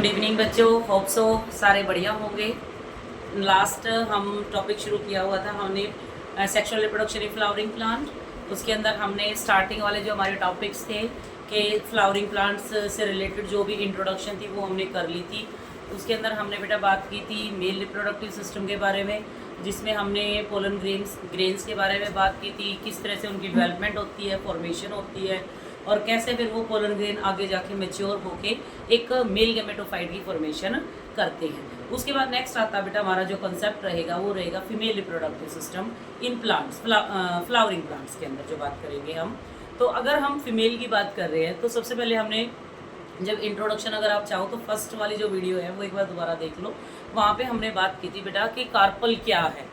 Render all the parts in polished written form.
Good evening बच्चों, hope so सारे बढ़िया होंगे। लास्ट हम टॉपिक शुरू किया हुआ था हमने sexual reproduction in flowering plant. उसके अंदर हमने स्टार्टिंग वाले जो हमारे टॉपिक्स थे कि फ्लावरिंग प्लांट्स से रिलेटेड जो भी इंट्रोडक्शन थी वो हमने कर ली थी। उसके अंदर हमने बेटा बात की थी मेल रिप्रोडक्टिव सिस्टम के बारे में, जिसमें हमने पोलन ग्रेन्स के बारे में बात की थी, किस तरह से उनकी डेवलपमेंट होती है, फॉर्मेशन होती है और कैसे फिर वो पोलन ग्रेन आगे जाके मैच्योर होके एक मेल गैमेटोफाइट की फॉर्मेशन करते हैं। उसके बाद नेक्स्ट आता बेटा हमारा जो कंसेप्ट रहेगा वो रहेगा female reproductive system in plants, flowering plants के अंदर जो बात करेंगे हम। तो अगर हम फीमेल की बात कर रहे हैं तो सबसे पहले हमने जब इंट्रोडक्शन, अगर आप चाहो तो फर्स्ट वाली जो वीडियो है वो एक बार दोबारा देख लो, वहाँ पे हमने बात की थी बेटा कि कार्पल क्या है,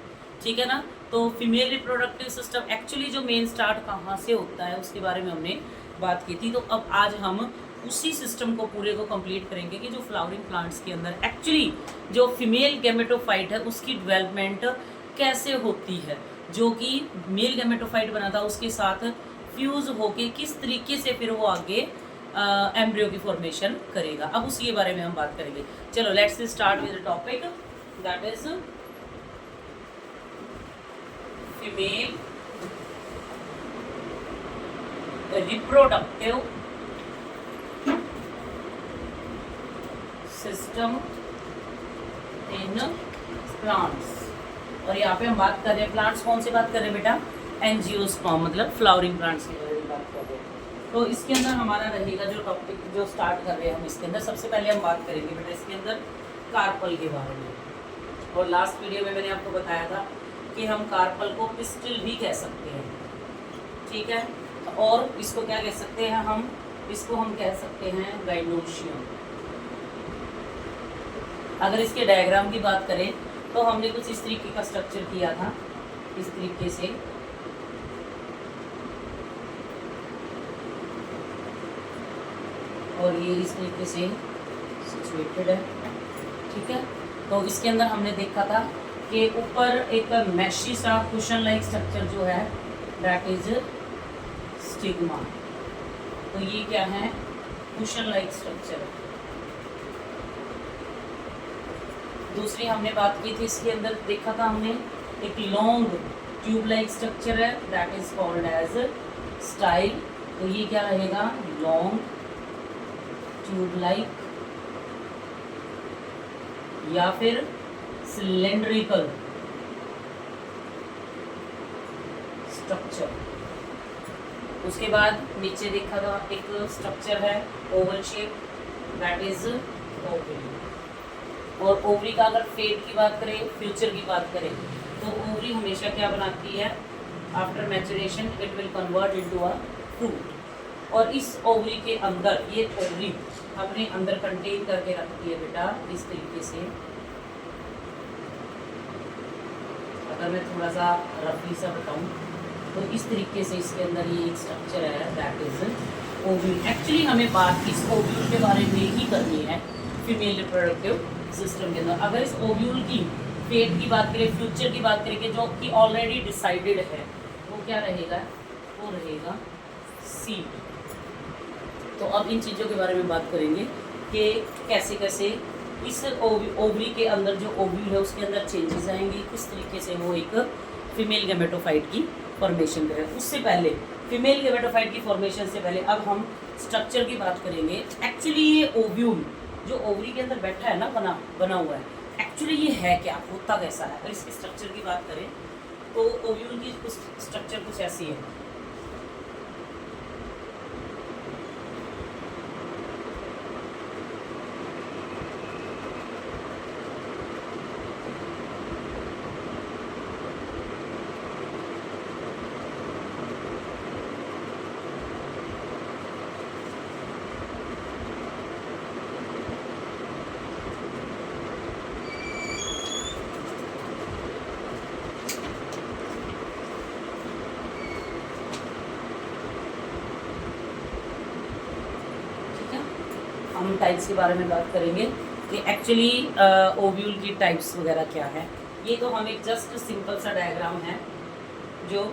ठीक है ना। तो फीमेल रिप्रोडक्टिव सिस्टम एक्चुअली जो मेन स्टार्ट कहाँ से होता है उसके बारे में हमने बात की थी। तो अब आज हम उसी सिस्टम को पूरे को कंप्लीट करेंगे कि जो फ्लावरिंग प्लांट्स के अंदर एक्चुअली जो फीमेल गैमेटोफाइट है उसकी डेवलपमेंट कैसे होती है, जो कि मेल गैमेटोफाइट बना था उसके साथ फ्यूज होके किस तरीके से फिर वो आगे एम्ब्रियो की फॉर्मेशन करेगा। अब उसी के बारे में हम बात करेंगे। चलो let's start with the topic that is female reproductive system in plants. और यहाँ पे हम बात कर रहे हैं प्लांट्स, कौन सी बात कर रहे हैं बेटा, एंजियोस्पर्म, मतलब फ्लावरिंग प्लांट्स की बात कर रहे हैं। तो इसके अंदर हमारा रहेगा जो टॉपिक जो स्टार्ट कर रहे हैं हम, इसके अंदर सबसे पहले हम बात करेंगे बेटा इसके अंदर कार्पल के बारे में। और लास्ट वीडियो में मैंने आपको बताया था कि हम कार्पल को पिस्टिल भी कह सकते हैं, ठीक है। और इसको क्या कह सकते हैं हम, इसको हम कह सकते हैं गाइनोशियम। अगर इसके डायग्राम की बात करें तो हमने कुछ इस तरीके का स्ट्रक्चर किया था, इस तरीके से। और ये इस तरीके से सिचुएटेड है, ठीक है। तो इसके अंदर हमने देखा था कि ऊपर एक मैशी सा कुशन लाइक स्ट्रक्चर जो है दैट इज स्टिग्मा। तो ये क्या है, कुशन लाइक स्ट्रक्चर। दूसरी हमने बात की थी इसके अंदर, देखा था हमने एक लॉन्ग ट्यूब लाइक स्ट्रक्चर है that is called as style. तो ये क्या रहेगा, लॉन्ग ट्यूब लाइक या फिर सिलेंड्रिकल स्ट्रक्चर। उसके बाद नीचे देखा था एक स्ट्रक्चर है Oval shape that is ovary. और ओवरी का अगर फेट की बात करें, फ्यूचर की बात करें, तो ओवरी हमेशा क्या बनाती है, after maturation it will convert into a fruit. और इस ओवरी के अंदर ये ओवरी अपने अंदर कंटेन करके रखती है बेटा इस तरीके से। अगर मैं थोड़ा सा रफली सा बताऊं तो इस तरीके से इसके अंदर ये एक स्ट्रक्चर है दैट इज ओव्यूल। एक्चुअली हमें बात इस ओव्यूल के बारे में ही करनी है फीमेल रिप्रोडक्टिव सिस्टम के अंदर। अगर इस ओव्यूल की फेट की बात करें, फ्यूचर की बात करें कि जो कि ऑलरेडी डिसाइडेड है, वो क्या रहेगा, वो रहेगा सीड। तो अब इन चीज़ों के बारे में बात करेंगे कि कैसे कैसे इस ओवरी के अंदर जो ओव्यूल है उसके अंदर चेंजेस आएंगे, किस तरीके से वो एक फीमेल गैमेटोफाइट की फॉर्मेशन करें। उससे पहले फीमेल गैमेटोफाइट की फॉर्मेशन से पहले अब हम स्ट्रक्चर की बात करेंगे। एक्चुअली ये ओव्यूल जो ओवरी के अंदर बैठा है ना, बना हुआ है, एक्चुअली ये है क्या, होता कैसा है। अगर इसके स्ट्रक्चर की बात करें तो ओव्यूल की स्ट्रक्चर कुछ ऐसी है। हम टाइप्स के बारे में बात करेंगे कि एक्चुअली ओव्यूल की टाइप्स वगैरह क्या है। ये तो हम एक जस्ट सिंपल सा डायग्राम है जो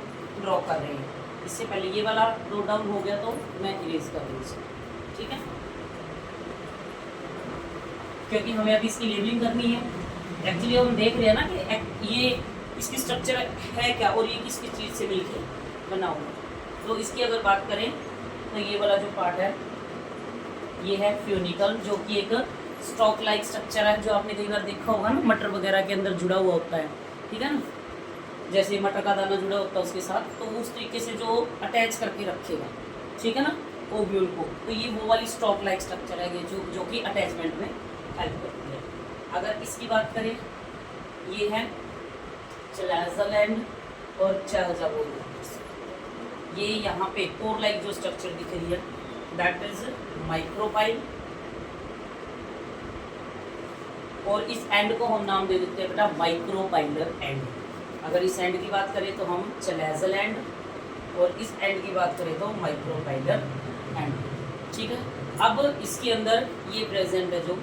ड्रॉ कर रहे हैं। इससे पहले ये वाला नोट डाउन हो गया तो मैं इरेज कर दूँ इसको, ठीक है। क्योंकि हमें अभी इसकी लेबलिंग करनी है। एक्चुअली हम देख रहे हैं ना कि ये इसकी स्ट्रक्चर है क्या और ये किस किस चीज़ से मिलकर बना हुआ है। तो इसकी अगर बात करें तो ये वाला जो पार्ट है ये है फ्यूनिकल, जो कि एक स्टॉक लाइक स्ट्रक्चर है, जो आपने कई बार देखा होगा ना मटर वगैरह के अंदर जुड़ा हुआ होता है, ठीक है ना, जैसे मटर का दाना जुड़ा होता है उसके साथ, तो उस तरीके से जो अटैच करके रखेगा, ठीक है ना, ओव्यूल को। तो ये वो वाली स्टॉक लाइक स्ट्रक्चर है ये जो कि अटैचमेंट में हेल्प करती है। अगर इसकी बात करें ये है चलाजल एंड और चाजाबोल, ये यहाँ पे कोर लाइक जो स्ट्रक्चर दिख रही है दैट इज माइक्रोपाइल, और इस एंड को हम नाम दे देते हैं बेटा माइक्रोपाइलर एंड। अगर इस एंड की बात करें तो हम चलाजल एंड, और इस एंड की बात करें तो माइक्रोपाइलर एंड, ठीक है। अब इसके अंदर ये प्रेजेंट है जो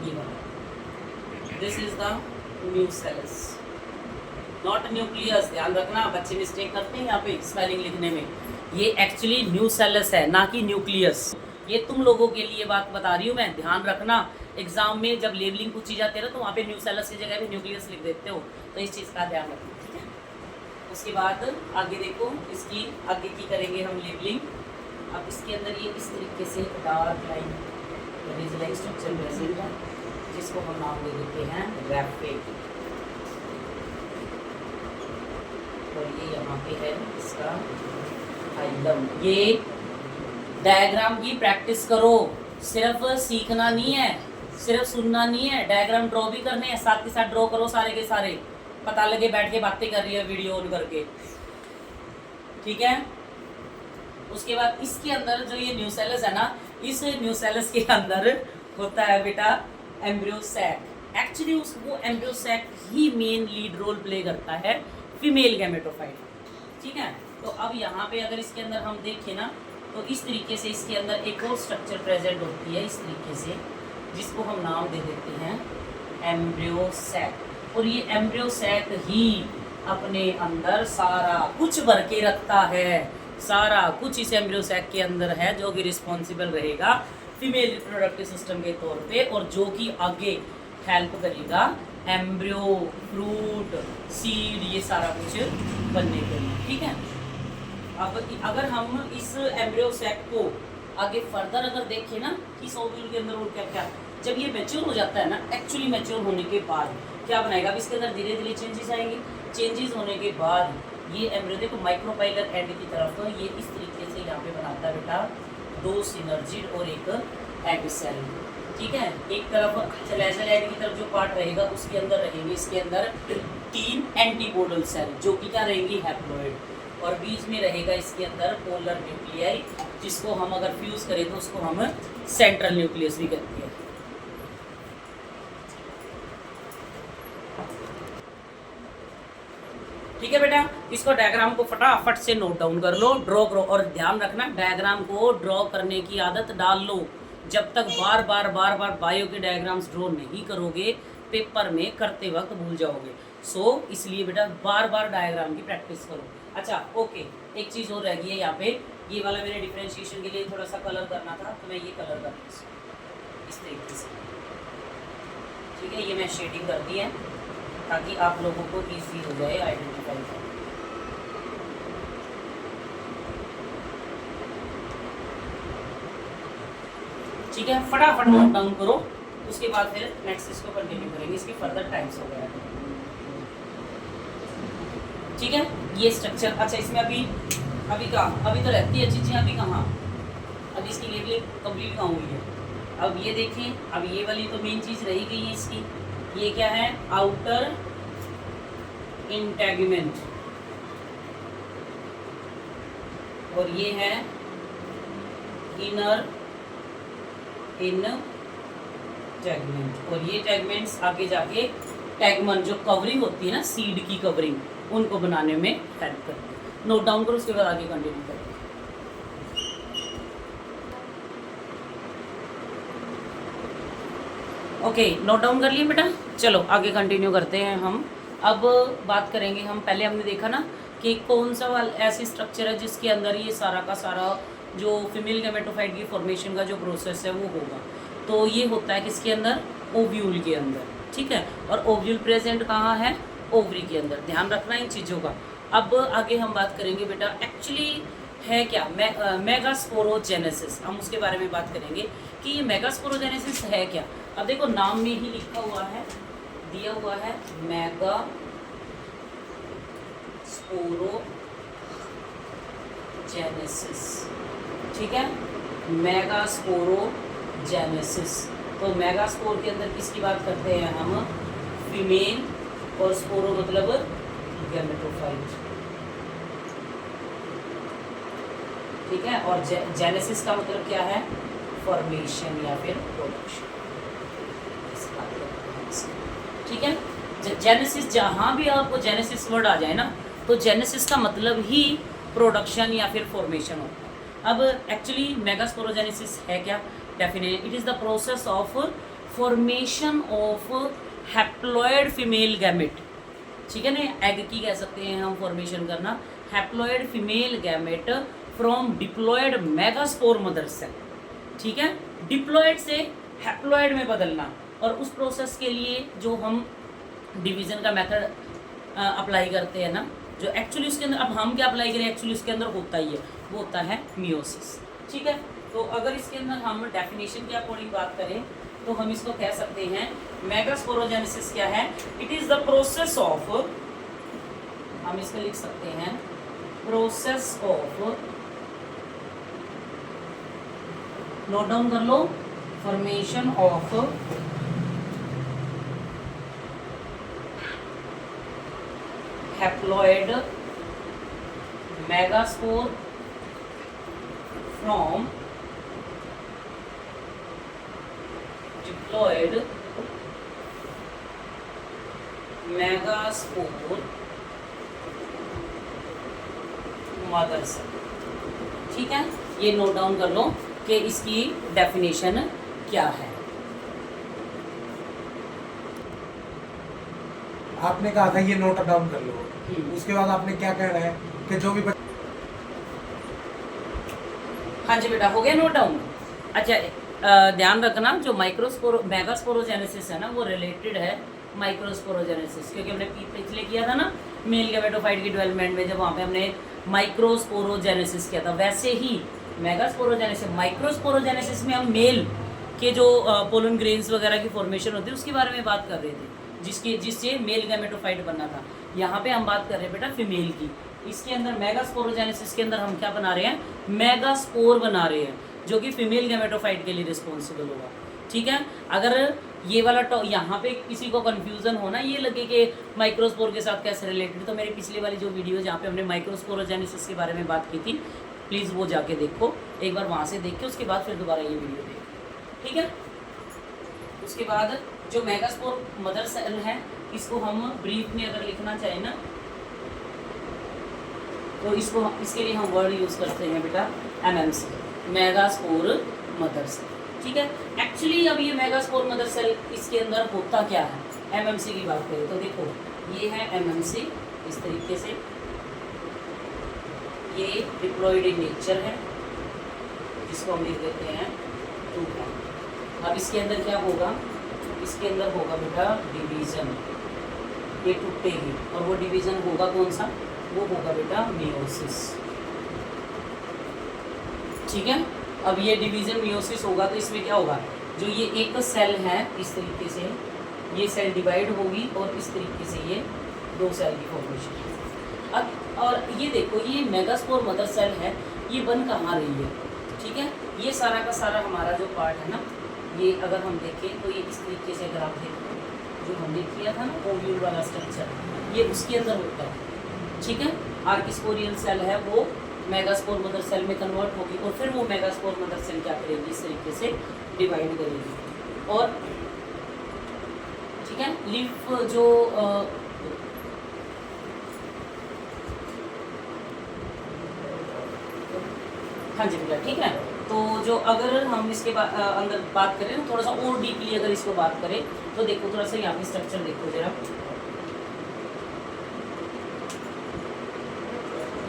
ये वाला, this is the nucellus, not nucleus, ध्यान रखना बच्चे मिस्टेक करते हैं यहाँ पे स्पेलिंग लिखने में, ये एक्चुअली न्यूसेलस है ना कि न्यूक्लियस। ये तुम लोगों के लिए बात बता रही हूँ मैं, ध्यान रखना एग्जाम में जब लेबलिंग पूछी जाती है ना तो वहाँ पे न्यूसेलस की जगह पे न्यूक्लियस लिख देते हो, तो इस चीज़ का ध्यान रखना, ठीक है। उसके बाद आगे देखो, इसकी आगे की करेंगे हम लेबलिंग। अब इसके अंदर ये इस तरीके से dark line ridge structure present है, जिसको हम नाम दे देते हैं रैफिक, और ये यहाँ पे है इसका आइलम। ये डायग्राम की प्रैक्टिस करो, सिर्फ सीखना नहीं है, सिर्फ सुनना नहीं है, डायग्राम ड्रॉ भी करने हैं, साथ के साथ ड्रॉ करो सारे के सारे, पता लगे बैठ के बातें कर रही है वीडियो ऑन करके, ठीक है। उसके बाद इसके अंदर जो ये न्यूसेलस है ना, इस न्यूसेलस के अंदर होता है बेटा एम्ब्रियो सैक। एक्चुअली वो एम्ब्रियो सैक ही मेन लीड रोल प्ले करता है फीमेल गैमेटोफाइट, ठीक है। तो अब यहाँ पे अगर इसके अंदर हम देखें ना तो इस तरीके से इसके अंदर एक और स्ट्रक्चर प्रेजेंट होती है इस तरीके से, जिसको हम नाम दे देते हैं एम्ब्रियो सैक। और ये एम्ब्रियो सैक ही अपने अंदर सारा कुछ भर के रखता है, सारा कुछ इस एम्ब्रियो सैक के अंदर है, जो कि रिस्पॉन्सिबल रहेगा फीमेल रिप्रोडक्टिव सिस्टम के तौर पे, और जो कि आगे हेल्प करेगा एम्ब्रियो, फ्रूट, सीड, ये सारा कुछ बनने के लिए, ठीक है। अब अगर हम इस एम्ब्रियो सैक को आगे फर्दर अगर देखें ना कि ओव्यूल के अंदर और क्या क्या, जब ये मैच्योर हो जाता है ना, एक्चुअली मैच्योर होने के बाद क्या बनाएगा, अब इसके अंदर धीरे धीरे चेंजेस आएंगे। चेंजेस होने के बाद ये एम्ब्रियो देखो माइक्रोपाइलर एंड की तरफ ये इस तरीके से यहाँ पे बनाता है बेटा 2 सिनर्जिड और एक एग सेल, ठीक है। एक तरफ चलाजल एंड की तरफ जो पार्ट रहेगा उसके अंदर रहेंगे इसके अंदर 3 एंटीपोडल सेल, जो कि क्या रहेंगी हैप्लॉइड, और बीच में रहेगा इसके अंदर पोलर न्यूक्लियाई, जिसको हम अगर फ्यूज करें तो उसको हम सेंट्रल न्यूक्लियस भी कहते हैं। ठीक है बेटा, इसको डायग्राम को फटाफट से नोट डाउन कर लो, ड्रॉ करो, और ध्यान रखना डायग्राम को ड्रॉ करने की आदत डाल लो। जब तक बार बार बायो के डायग्राम्स ड्रॉ नहीं करोगे पेपर में करते वक्त भूल जाओगे। इसलिए बेटा बार बार डायग्राम की प्रैक्टिस करो। अच्छा ओके, एक चीज़ और रह गई है यहाँ पे, ये वाला मेरे डिफ्रेंशिएशन के लिए थोड़ा सा कलर करना था, तो मैं ये कलर कर दूँ इस तरीके से, ठीक है। ये मैं शेडिंग कर दी है ताकि आप लोगों को ईजी हो जाए आइडेंटिफाई करना। ठीक है, फटाफट नोट डाउन करो, उसके बाद फिर नेक्स्ट इसको कंटिन्यू करेंगे, इसकी फर्दर टाइम्स हो गया। ठीक है, ये स्ट्रक्चर। अच्छा इसमें अभी तो रहती है चीज़ें, अभी कहाँ, अभी इसकी लेबलिंग कंप्लीट कहाँ हुई है। अब ये देखें, अब ये वाली तो मेन चीज़ रही गई है इसकी, ये क्या है, आउटर इंटेगमेंट, और ये है इनर टैगमेंट, और ये टैगमेंट्स आगे जाके टैगमन जो कवरिंग होती है ना, सीड की कवरिंग, उनको बनाने में हेल्प करती है। नोट डाउन करो, उसके बाद आगे कंटिन्यू करो। ओके, नोट डाउन कर लिए बेटा, चलो आगे कंटिन्यू करते हैं हम। अब बात करेंगे हम, पहले हमने देखा ना कि कौन सा ऐसी स्ट्रक्चर है जिसके अंदर ये सारा का सारा जो फीमेल गैमेटोफाइट की फॉर्मेशन का जो प्रोसेस है वो होगा। तो ये होता है किसके अंदर, ओव्यूल के अंदर, ठीक है। और ओव्यूल प्रेजेंट कहाँ है, ओवरी के अंदर, ध्यान रखना इन चीज़ों का। अब आगे हम बात करेंगे बेटा एक्चुअली है क्या मेगास्पोरोजेनेसिस, हम उसके बारे में बात करेंगे कि ये मेगास्पोरोजेनेसिस है क्या। अब देखो नाम में ही लिखा हुआ है, दिया हुआ है मेगास्पोरोजेनेसिस, ठीक है, मेगास्पोरोजेनेसिस। तो मेगास्पोर के अंदर किसकी बात करते हैं हम, फीमेल, और स्पोरो मतलब गैमेटोफाइट, ठीक है। और जेनेसिस का मतलब क्या है, फॉर्मेशन या फिर प्रोडक्शन, ठीक है। जेनेसिस, जहाँ भी आपको जेनेसिस वर्ड आ जाए ना, तो जेनेसिस का मतलब ही प्रोडक्शन या फिर फॉर्मेशन होता है। अब एक्चुअली मेगास्पोरोजेनेसिस है क्या, definite it is the process of formation of haploid female gamete, ठीक है ना, एग की कह सकते हैं हम फॉर्मेशन करना, haploid female gamete from diploid megaspore mother cell, ठीक है, डिप्लॉयड से हैप्लॉयड में बदलना। और उस प्रोसेस के लिए जो हम डिवीज़न का मेथड अप्लाई करते हैं ना, जो एक्चुअली उसके अंदर, अब हम क्या अप्लाई करें, एक्चुअली उसके अंदर होता ही है, वो होता है मियोसिस, ठीक है। तो अगर इसके अंदर हम डेफिनेशन के अकॉर्डिंग बात करें तो हम इसको कह सकते हैं मेगास्पोरोजेनेसिस क्या है, it is the process of, हम इसको लिख सकते हैं प्रोसेस ऑफ, नोट डाउन कर लो, formation of haploid megaspore from diploid megaspore mother cell, ठीक है। ये नोट डाउन कर लो कि इसकी डेफिनेशन क्या है। आपने कहा था ये नोट डाउन कर लो, उसके बाद आपने क्या कहना है कि जो भी हाँ जी बेटा, हो गया नोट डाउन। अच्छा, ध्यान रखना जो मेगास्पोरोजेनेसिस है ना, वो रिलेटेड है माइक्रोस्पोरोजेनेसिस, क्योंकि हमने पिछले किया था ना मेल गैमेटोफाइट की डेवलपमेंट में, जब वहाँ पे हमने माइक्रोस्पोरोजेनेसिस किया था, वैसे ही मेगास्पोरोजेनेसिस, माइक्रोस्पोरोजेनेसिस में हम मेल के जो पोलन ग्रेन्स वगैरह की फॉर्मेशन होती है उसके बारे में बात कर रहे थे, जिससे मेल गैमेटोफाइट बनना था। यहाँ पे हम बात कर रहे हैं बेटा फीमेल की। इसके अंदर मेगास्पोरोजेनेसिस के अंदर हम क्या बना रहे हैं, मेगास्पोर बना रहे हैं, जो कि फीमेल गैमेटोफाइट के लिए रिस्पॉन्सिबल होगा, ठीक है। अगर ये वाला यहाँ पे किसी को कंफ्यूजन हो ना, ये लगे कि माइक्रोस्पोर के साथ कैसे रिलेटेड, तो मेरी पिछली वाली जो वीडियो जहाँ पे हमने माइक्रोस्पोरोजेनेसिस के बारे में बात की थी, प्लीज़ वो जाके देखो एक बार, वहाँ से देख के उसके बाद फिर दोबारा ये वीडियो देखो, ठीक है। उसके बाद जो मेगास्पोर मदर सेल है, इसको हम ब्रीफ में अगर लिखना चाहें ना, तो इसके लिए हम वर्ड यूज़ करते हैं बेटा MMC, मेगास्पोर मदर सेल, ठीक है। एक्चुअली अब ये मेगास्पोर मदर सेल, इसके अंदर होता क्या है, MMC की बात करें तो देखो ये है MMC, इस तरीके से ये डिप्लॉयड इन नेचर है, जिसको हम लिख देते हैं 2। अब इसके अंदर क्या होगा, इसके अंदर होगा बेटा डिवीज़न, ये टूटेगी, और वो डिवीज़न होगा कौन सा, वो होगा बेटा मियोसिस, ठीक है। अब ये डिवीज़न मियोसिस होगा तो इसमें क्या होगा, जो ये एक सेल है इस तरीके से, ये सेल डिवाइड होगी और इस तरीके से ये 2 सेल की फॉर्मेशन। अब और ये देखो ये मेगास्पोर मदर सेल है, ये बन कहाँ रही है, ठीक है। ये सारा का सारा हमारा जो पार्ट है ना, ये अगर हम देखें तो ये इस तरीके से, अगर आप देखें जो हमने किया था ना ओव्यूल वाला स्ट्रक्चर, ये उसके अंदर होता है, ठीक है। आर्किस्पोरियल सेल है वो मेगास्पोर मदर सेल में कन्वर्ट होगी, और फिर वो मेगास्पोर मदर सेल क्या करेगी, इस तरीके से डिवाइड करेगी, और ठीक है। लीफ जो हाँ जी बेटा, ठीक है। तो जो अगर हम इसके अंदर बात करें ना, थोड़ा सा और डीपली अगर इसको बात करें तो देखो, थोड़ा सा यहाँ पे स्ट्रक्चर देखो जरा,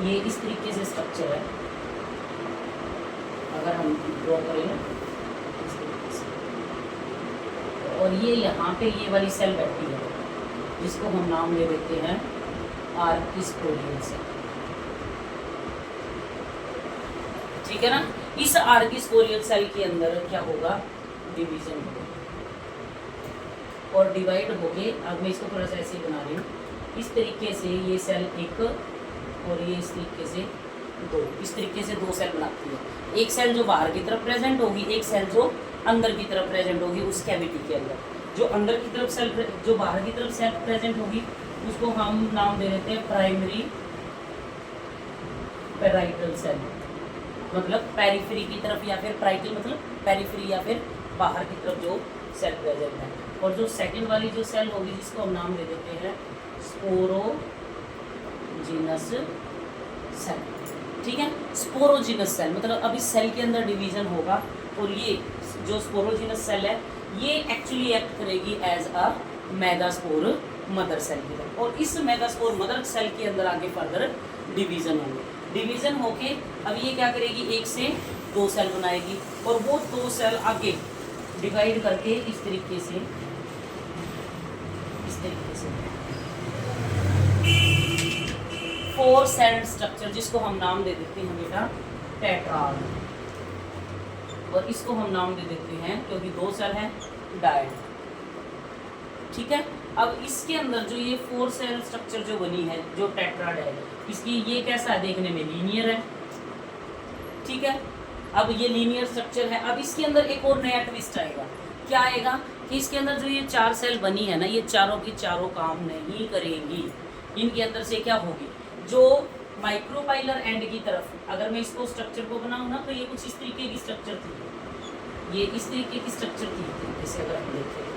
ये इस तरीके से स्ट्रक्चर है, अगर हम ड्रॉ करें ना इस तरीके से, और ये यहाँ पे ये वाली सेल बैठी है जिसको हम नाम ले देते हैं आर्किस्पोरियल सेल। ठीक है ना। इस आर्किस्पोरियल सेल के अंदर क्या होगा, डिवीजन होगा और डिवाइड होके, अब मैं इसको थोड़ा सा ऐसे ही बना रही हूँ, इस तरीके से ये सेल एक और ये इस तरीके से दो, इस तरीके से दो सेल बनाती है। एक सेल जो बाहर की तरफ प्रेजेंट होगी, एक सेल जो अंदर की तरफ प्रेजेंट होगी उस कैविटी के अंदर। जो अंदर की तरफ सेल, जो बाहर की तरफ सेल प्रेजेंट होगी उसको हम नाम दे देते हैं प्राइमरी पेराइटल सेल, मतलब पेरिफेरी की तरफ, या फिर प्राइटल मतलब पेरिफेरी या फिर बाहर की तरफ जो सेल प्रेजेंट है। और जो सेकंड वाली जो सेल होगी जिसको हम नाम दे देते हैं स्पोरोजिनस सेल। ठीक है, स्पोरोजिनस सेल मतलब अब इस सेल के अंदर डिवीजन होगा और ये जो स्पोरोजिनस सेल है ये एक्चुअली एक्ट करेगी as a megaspore mother cell की तरह, और इस मेगास्पोर मदर सेल के अंदर आगे फर्दर डिवीजन होंगे। डिवीजन होके अब ये क्या करेगी, एक से दो सेल बनाएगी और वो दो सेल आगे डिवाइड करके इस तरीके से 4 सेल स्ट्रक्चर जिसको हम नाम दे देते हैं बेटा टेट्राड, और इसको हम नाम दे देते हैं क्योंकि दो सेल हैं डायड। ठीक है, अब इसके अंदर जो ये 4 सेल स्ट्रक्चर जो बनी है जो टेट्राड है, इसकी ये कैसा है, देखने में लीनियर है। ठीक है, अब ये लीनियर स्ट्रक्चर है। अब इसके अंदर एक और नया ट्विस्ट आएगा, क्या आएगा कि इसके अंदर जो ये 4 सेल बनी है ना, ये चारों की चारों काम नहीं करेंगी। इनके अंदर से क्या होगी, जो माइक्रोपाइलर एंड की तरफ, अगर मैं इसको स्ट्रक्चर को बनाऊँ ना तो ये कुछ इस तरीके की स्ट्रक्चर थी, ये इस तरीके की स्ट्रक्चर थी, जैसे अगर हम देखें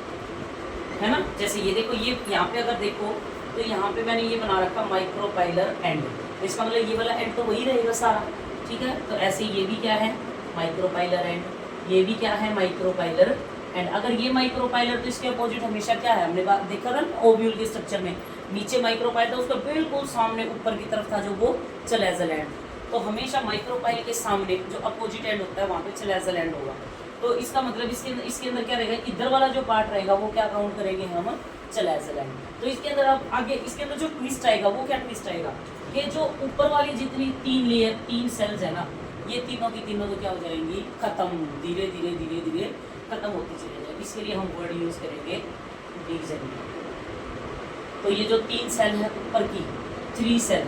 है ना, जैसे ये देखो, ये यहाँ पे अगर देखो तो यहाँ पे मैंने ये बना रखा माइक्रोपाइलर एंड, तो इसका मतलब ये वाला एंड तो वही रहेगा सारा। ठीक है, तो ऐसे ये भी क्या है माइक्रोपाइलर एंड, ये भी क्या है माइक्रोपाइलर एंड। अगर ये माइक्रोपाइलर तो इसके अपोजिट हमेशा क्या है, हमने देखा था ओव्यूल के स्ट्रक्चर में नीचे माइक्रोपाइल था, उसका बिल्कुल सामने ऊपर की तरफ था जो वो चलेजल एंड। तो हमेशा माइक्रोपाइल के सामने जो अपोजिट एंड होता है वहाँ पे चलेजल एंड होगा। तो इसका मतलब इसके अंदर क्या रहेगा, इधर वाला जो पार्ट रहेगा वो क्या काउंट करेंगे हम चलेजल एंड। तो इसके अंदर अब आगे इसके अंदर जो ट्विस्ट आएगा वो क्या ट्विस्ट आएगा, ये जो ऊपर वाली जितनी 3 लेयर 3 सेल्स है ना, ये तीनों की तीनों तो क्या हो जाएंगी, खत्म, धीरे धीरे धीरे धीरे खत्म होती चली जाएगी। इसके लिए हम वर्ड यूज करेंगे डिवीजन। तो ये जो 3 सेल है ऊपर की 3 सेल,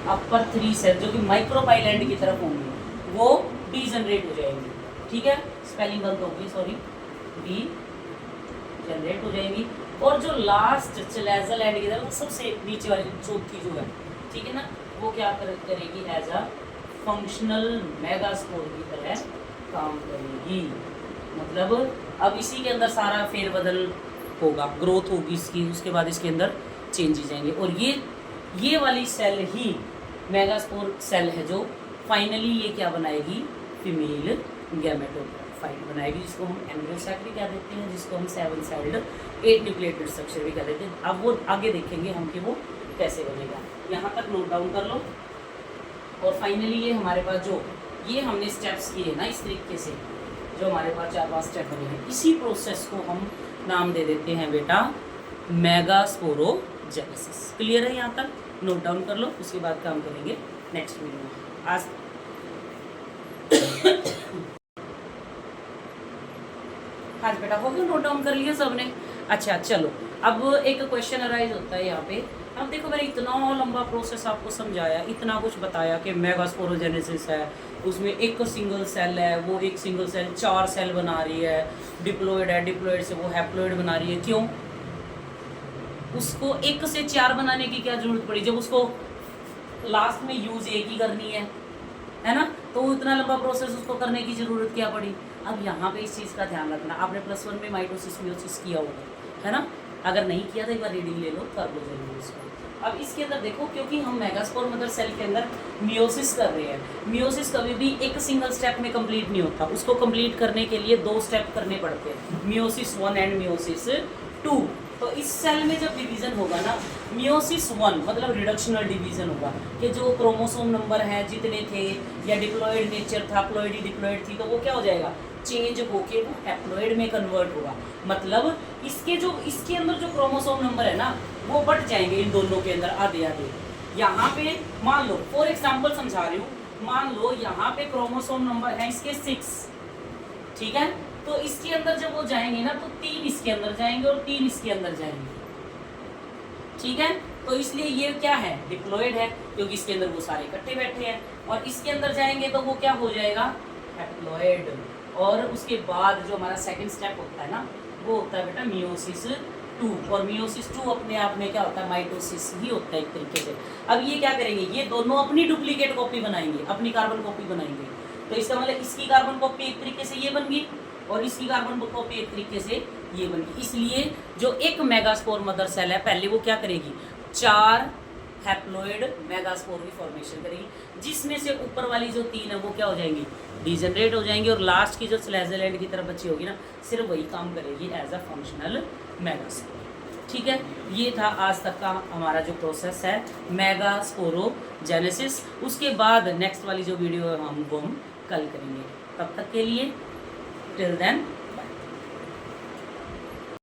अपर 3 सेल जो कि माइक्रोपाइलैंड की तरफ होंगी वो डीजनरेट हो जाएंगी। ठीक है, स्पेलिंग गलत होगी, सॉरी, डी जनरेट हो जाएंगी। और जो लास्ट चलेजल एंड की तरफ सबसे नीचे वाली चौथी जो है, ठीक है ना, वो क्या करेगी एज अ फंक्शनल मेगास्पोर की तरह काम करेगी। मतलब अब इसी के अंदर सारा फेरबदल होगा, ग्रोथ होगी इसकी, उसके बाद इसके अंदर चेंजेस आएंगे। और ये वाली सेल ही मेगास्पोर सेल है जो फाइनली ये क्या बनाएगी, फीमेल गैमेटोफाइट बनाएगी, जिसको हम एम्ब्रियो सैक भी कह देते हैं, जिसको हम 7 सेल्ड 8 न्यूक्लिएटेड स्ट्रक्चर भी कह देते हैं। अब वो आगे देखेंगे हम कि वो कैसे बनेगा। यहाँ तक नोट डाउन कर लो। और फाइनली ये हमारे पास जो ये हमने स्टेप्स किए ना इस तरीके से, जो हमारे पास 4-5 स्टेप बने हैं, इसी प्रोसेस को हम नाम दे देते हैं बेटा मेगास्पोरोजेनेसिस। क्लियर है, यहाँ तक नोट डाउन कर लो, उसके बाद काम करेंगे नेक्स्ट वीडियो में। आज हाँ बेटा हो गया, नोट डाउन कर लिया सबने। अच्छा चलो, अब एक क्वेश्चन अराइज होता है यहाँ पे। अब देखो मैंने इतना लंबा प्रोसेस आपको समझाया, इतना कुछ बताया कि मेगास्पोरोजेनेसिस है, उसमें एक सिंगल सेल है, वो एक सिंगल सेल 4 सेल बना रही है, डिप्लॉयड है, डिप्लॉयड से वो हैप्लॉयड बना रही है। क्यों, उसको 1 से 4 बनाने की क्या जरूरत पड़ी, जब उसको लास्ट में यूज एक ही करनी है ना, तो इतना लंबा प्रोसेस उसको करने की ज़रूरत क्या पड़ी। अब यहाँ पे इस चीज़ का ध्यान रखना, आपने +1 में माइटोसिस मियोसिस किया होगा, है ना, अगर नहीं किया तो एक बार रीडिंग ले लो, कर लो जरूर इसको। अब इसके अंदर देखो, क्योंकि हम मेगास्पोर मदर सेल के अंदर मियोसिस कर रहे हैं, मियोसिस कभी भी एक सिंगल स्टेप में कंप्लीट नहीं होता, उसको कंप्लीट करने के लिए 2 स्टेप करने पड़ते हैं, मियोसिस 1 एंड मियोसिस 2। तो इस सेल में जब डिवीजन होगा ना, मियोसिस 1 मतलब रिडक्शनल डिवीजन होगा, कि जो क्रोमोसोम नंबर है जितने थे या डिप्लॉयड नेचर था, प्लॉयडी डिप्लॉयड थी, तो वो क्या हो जाएगा चेंज होके वो हैप्लॉइड में कन्वर्ट होगा। मतलब इसके अंदर जो क्रोमोसोम नंबर है ना वो बढ़ जाएंगे इन दोनों के अंदर आधे आधे। यहाँ पे मान लो फॉर एग्जाम्पल समझा रही हूँ, मान लो यहाँ पे क्रोमोसोम नंबर है इसके 6, ठीक है। तो इसके अंदर जब वो जाएंगे ना तो 3 इसके अंदर जाएंगे और 3 इसके अंदर जाएंगे, ठीक है। तो इसलिए ये क्या है, डिप्लॉयड है, क्योंकि इसके अंदर वो सारे इकट्ठे बैठे हैं। और इसके अंदर जाएंगे तो वो क्या हो जाएगा, हैप्लॉयड। और उसके बाद जो हमारा सेकंड स्टेप होता है ना वो होता है बेटा मियोसिस 2। और मियोसिस 2 अपने आप में क्या होता है, माइटोसिस ही होता है एक तरीके से। अब ये क्या करेंगे, ये दोनों अपनी डुप्लीकेट कॉपी बनाएंगे, अपनी कार्बन कॉपी बनाएंगे। तो इसका मतलब इसकी कार्बन कॉपी एक तरीके से ये बन गई और इसकी कार्बन कॉपी एक तरीके से ये बन गई। इसलिए जो एक मेगास्पोर मदर सेल है पहले वो क्या करेगी, 4 हैप्लॉइड मेगास्पोर की फॉर्मेशन करेगी, जिसमें से ऊपर वाली जो 3 है वो क्या हो जाएंगी, डिजनरेट हो जाएंगी। और लास्ट की जो फ्लैजेलेंट की तरफ बची होगी ना सिर्फ वही काम करेगी एज अ फंक्शनल मेगास्पोर, ठीक है। ये था आज तक का हमारा जो प्रोसेस है मेगास्पोरोजेनेसिस। उसके बाद नेक्स्ट वाली जो वीडियो है हम कल करेंगे। तब तक के लिए टिल देन